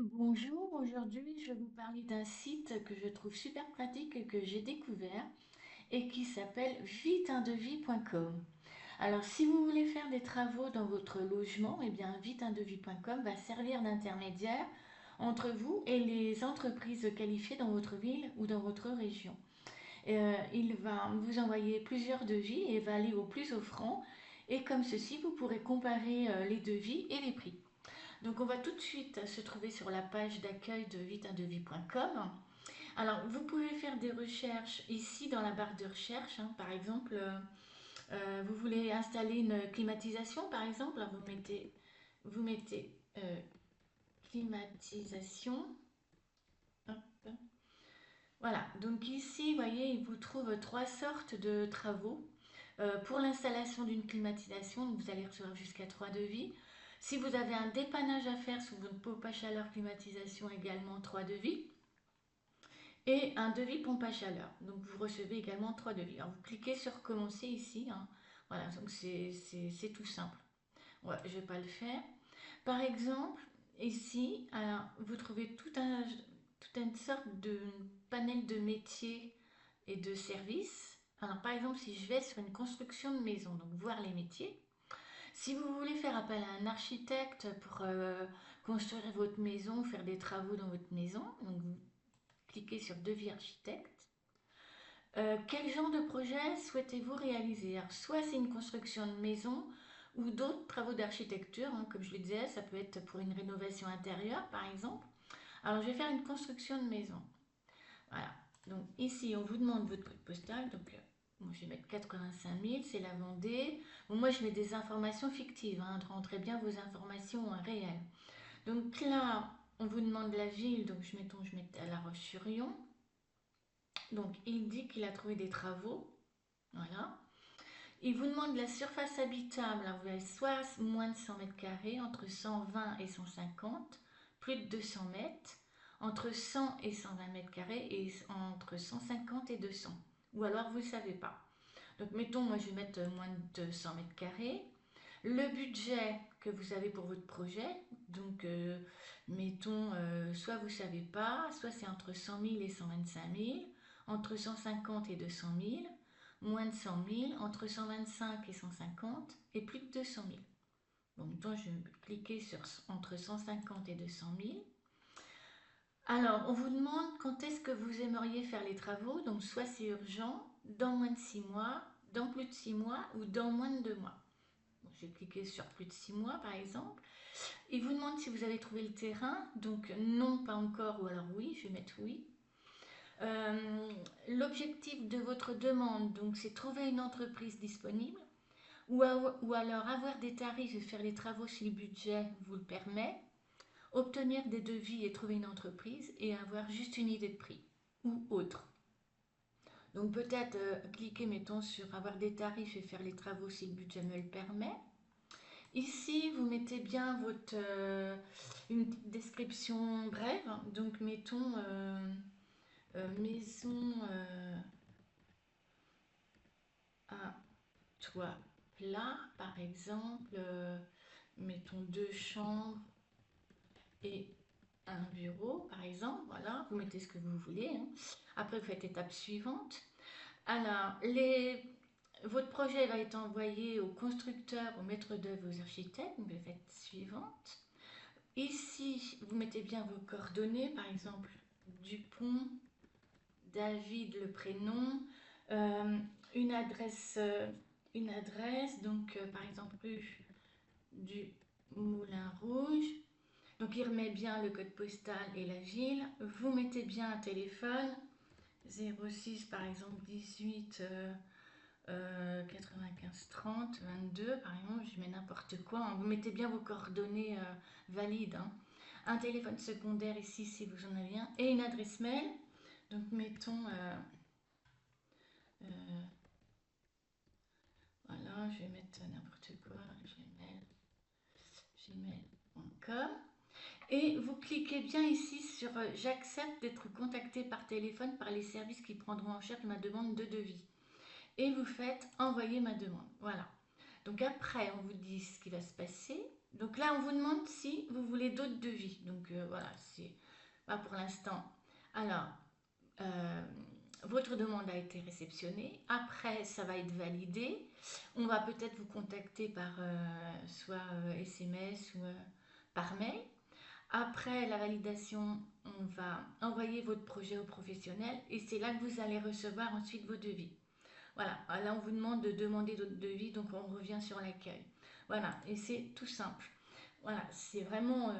Bonjour, aujourd'hui je vais vous parler d'un site que je trouve super pratique et que j'ai découvert et qui s'appelle viteundevis.com. Alors si vous voulez faire des travaux dans votre logement, eh bien viteundevis.com va servir d'intermédiaire entre vous et les entreprises qualifiées dans votre ville ou dans votre région. Il va vous envoyer plusieurs devis et va aller au plus offrant et comme ceci vous pourrez comparer les devis et les prix. Donc on va tout de suite se trouver sur la page d'accueil de viteundevis.com. Alors vous pouvez faire des recherches ici dans la barre de recherche, hein. Par exemple, vous voulez installer une climatisation par exemple, alors vous mettez climatisation. Hop. Voilà, donc ici, vous voyez, il vous trouve trois sortes de travaux. Pour l'installation d'une climatisation, vous allez recevoir jusqu'à 3 devis. Si vous avez un dépannage à faire sous votre pompe à chaleur climatisation, également 3 devis. Et un devis pompe à chaleur. Donc vous recevez également 3 devis. Alors vous cliquez sur commencer ici, hein. Voilà, donc c'est tout simple. Ouais, je ne vais pas le faire. Par exemple, ici, alors, vous trouvez toute une sorte de panel de métiers et de services. Alors, par exemple, si je vais sur une construction de maison, donc voir les métiers, si vous voulez faire appel à un architecte pour construire votre maison, faire des travaux dans votre maison, donc vous cliquez sur devis architecte. Quel genre de projet souhaitez-vous réaliser? Alors, soit c'est une construction de maison ou d'autres travaux d'architecture, hein, comme je le disais, ça peut être pour une rénovation intérieure par exemple. Alors, je vais faire une construction de maison. Voilà. Donc, ici, on vous demande votre code postal. Donc, moi, je vais mettre 85 000, c'est la Vendée. Bon, moi, je mets des informations fictives, hein, rentrez bien vos informations réelles. Donc là, on vous demande la ville, donc je mets à La Roche-sur-Yon. Donc, il dit qu'il a trouvé des travaux. Voilà. Il vous demande la surface habitable. Alors, vous avez soit moins de 100 mètres carrés, entre 120 et 150, plus de 200 mètres, entre 100 et 120 mètres carrés et entre 150 et 200. Ou alors, vous ne savez pas. Donc, mettons, moi, je vais mettre moins de 100 mètres carrés. Le budget que vous avez pour votre projet, donc, mettons, soit vous ne savez pas, soit c'est entre 100 000 et 125 000, entre 150 et 200 000, moins de 100 000, entre 125 et 150 et plus de 200 000. Bon, maintenant, je vais cliquer sur entre 150 et 200 000. Alors, on vous demande quand est-ce que vous aimeriez faire les travaux. Donc, soit c'est urgent, dans moins de 6 mois, dans plus de 6 mois ou dans moins de 2 mois. Donc, je vais cliquer sur plus de 6 mois, par exemple. Il vous demande si vous avez trouvé le terrain. Donc, non, pas encore, ou alors oui, je vais mettre oui. Euh, L'objectif de votre demande, donc, c'est trouver une entreprise disponible ou alors avoir des tarifs et faire les travaux si le budget vous le permet, obtenir des devis et trouver une entreprise et avoir juste une idée de prix ou autre. Donc peut-être cliquer, mettons, sur avoir des tarifs et faire les travaux si le budget me le permet. Ici, vous mettez bien une description brève. Donc mettons maison à toit plat, par exemple. Mettons 2 chambres et un bureau, par exemple. Voilà, vous mettez ce que vous voulez, hein. Après, vous faites étape suivante. Alors, votre projet va être envoyé au constructeur, au maître d'œuvre, aux architectes. Vous faites suivante. Ici, vous mettez bien vos coordonnées, par exemple Dupont, David, le prénom, euh, une adresse, donc par exemple rue du Moulin Rouge. Donc il remet bien le code postal et la ville. Vous mettez bien un téléphone, 06 par exemple 18 95 30 22 par exemple, je mets n'importe quoi, hein. Vous mettez bien vos coordonnées valides, hein. Un téléphone secondaire ici si vous en avez un et une adresse mail. Donc mettons, euh, voilà, je vais mettre n'importe quoi, gmail.com. Et vous cliquez bien ici sur j'accepte d'être contacté par téléphone par les services qui prendront en charge ma demande de devis. Et vous faites envoyer ma demande. Voilà. Donc après, on vous dit ce qui va se passer. Donc là, on vous demande si vous voulez d'autres devis. Donc voilà, c'est pas pour l'instant. Alors, euh, votre demande a été réceptionnée. Après, ça va être validé. On va peut-être vous contacter par soit SMS ou par mail. Après la validation, on va envoyer votre projet au professionnel et c'est là que vous allez recevoir ensuite vos devis. Voilà, là on vous demande de demander d'autres devis, donc on revient sur l'accueil. Voilà, et c'est tout simple. Voilà, c'est vraiment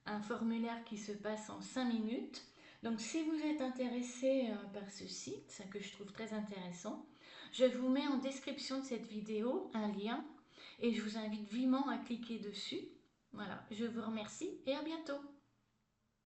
un formulaire qui se passe en 5 minutes. Donc si vous êtes intéressé par ce site, ça que je trouve très intéressant, je vous mets en description de cette vidéo un lien et je vous invite vivement à cliquer dessus. Voilà, je vous remercie et à bientôt.